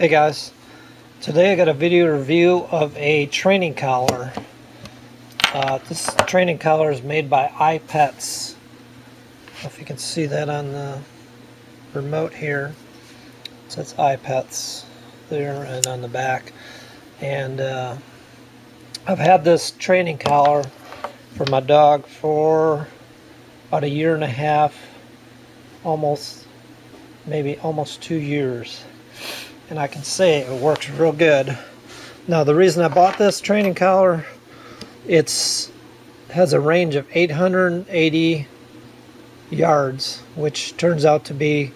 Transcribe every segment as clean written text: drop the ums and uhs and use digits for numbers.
Hey guys, today I got a video review of a training collar. This training collar is made by IPets. I don't know if you can see that on the remote here. It says IPets there and on the back. And I've had this training collar for my dog for about 1.5 years, almost 2 years. And I can say it works real good. Now the reason I bought this training collar, it has a range of 880 yards, which turns out to be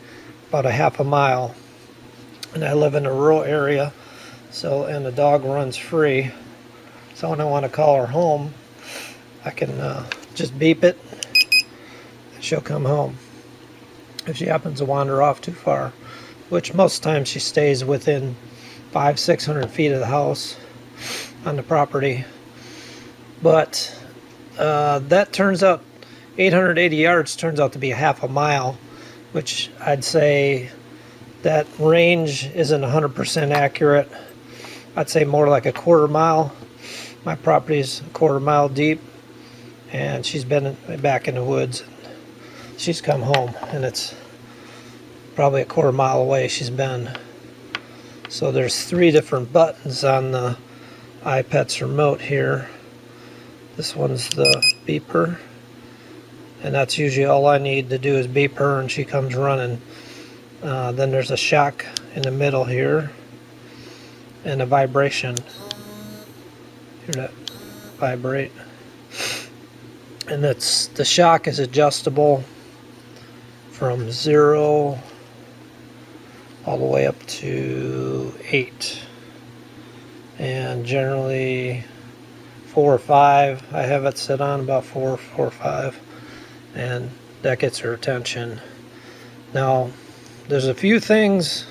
about a half a mile. And I live in a rural area, and the dog runs free. So when I want to call her home, I can just beep it and she'll come home if she happens to wander off too far, which most times she stays within 500-600 feet of the house on the property. But that turns out 880 yards turns out to be a half a mile, which I'd say that range isn't 100% accurate. I'd say more like a quarter mile. My property's a quarter mile deep, and she's been back in the woods. She's come home, and it's probably a quarter mile away she's been. So there's 3 different buttons on the IPets remote here. This one's the beeper, and that's usually all I need to do is beep her and she comes running. Then there's a shock in the middle here and a vibration. Hear that vibrate? And the shock is adjustable from 0 all the way up to 8, and generally 4 or 5. I have it set on about 4 or 5, and that gets her attention. Now there's a few things.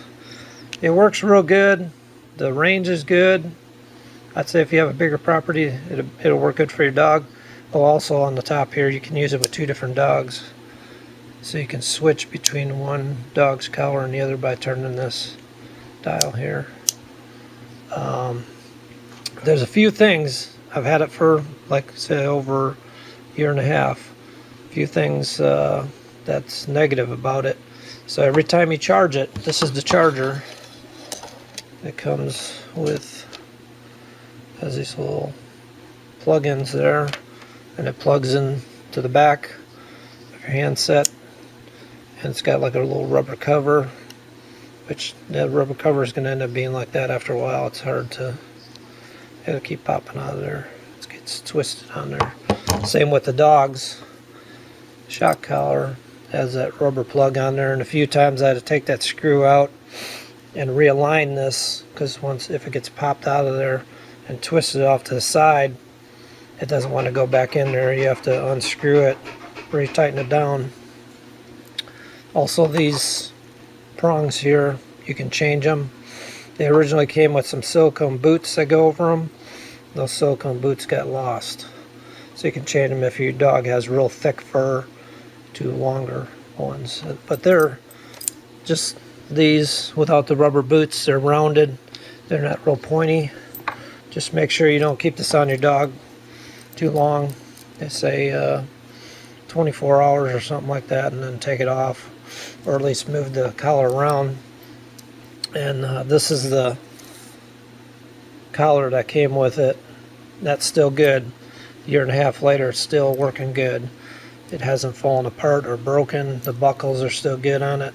It works real good. The range is good. I'd say if you have a bigger property, it'll work good for your dog. Oh, also on the top here, you can use it with 2 different dogs. So you can switch between one dog's collar and the other by turning this dial here. There's a few things. I've had it for, like I say, over 1.5 years. A few things that's negative about it. So every time you charge it, this is the charger. It comes with, has these little plug-ins there, and it plugs in to the back of your handset. And it's got like a little rubber cover, which that rubber cover is going to end up being like that after a while. It's hard to, it'll keep popping out of there. It gets twisted on there. Same with the dog's shock collar, has that rubber plug on there. And a few times I had to take that screw out and realign this, because if it gets popped out of there and twisted off to the side, it doesn't want to go back in there. You have to unscrew it, retighten it down. Also, these prongs here, you can change them. They originally came with some silicone boots that go over them. Those silicone boots got lost. So you can change them if your dog has real thick fur to longer ones. But they're just these without the rubber boots. They're rounded. They're not real pointy. Just make sure you don't keep this on your dog too long. They say 24 hours or something like that, and then take it off, or at least move the collar around. And this is the collar that came with it. That's still good. 1.5 years later, it's still working good. It hasn't fallen apart or broken. The buckles are still good on it,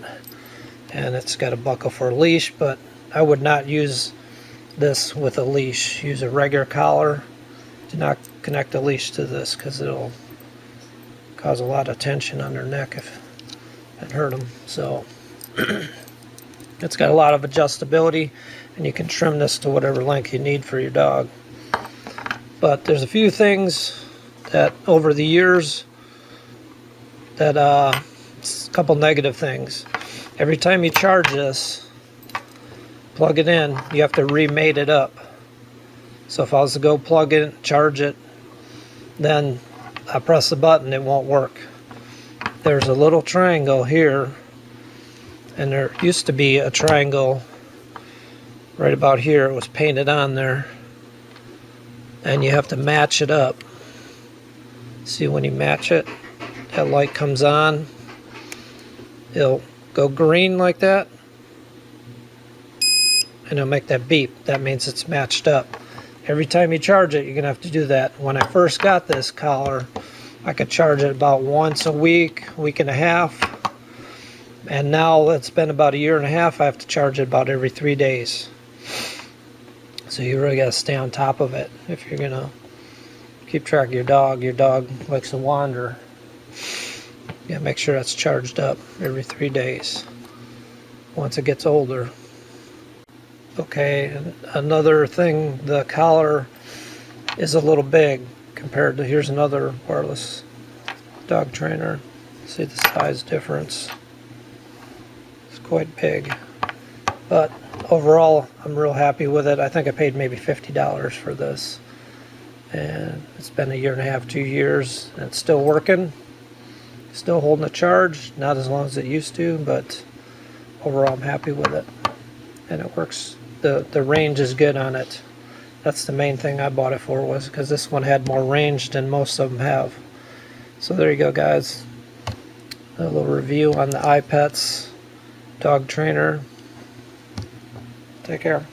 and it's got a buckle for a leash, but I would not use this with a leash. Use a regular collar. Do not connect a leash to this, because it'll cause a lot of tension on their neck if it hurt them. So it's got a lot of adjustability, and you can trim this to whatever length you need for your dog. But there's a few things that over the years that a couple negative things. Every time you charge this, plug it in, you have to remate it up. So if I was to go plug it, charge it, then I press the button, it won't work. There's a little triangle here, and there used to be a triangle right about here it was painted on there, and you have to match it up. See, when you match it, that light comes on, it'll go green like that, and it'll make that beep. That means it's matched up. Every time you charge it, you're gonna have to do that. When I first got this collar, I could charge it about once a week, week and a half, and now it's been about a year and a half. I have to charge it about every 3 days. So you really gotta stay on top of it if you're gonna keep track of your dog. Your dog likes to wander. Yeah, make sure that's charged up every 3 days once it gets older. Okay, another thing, the collar is a little big compared to, here's another wireless dog trainer. See the size difference. It's quite big. But overall, I'm real happy with it. I think I paid maybe $50 for this. And it's been a year and a half, 2 years, and it's still working. Still holding a charge, not as long as it used to, but overall I'm happy with it. And it works. The range is good on it. That's the main thing I bought it for, was because this one had more range than most of them have. So there you go, guys. A little review on the IPets dog trainer. Take care.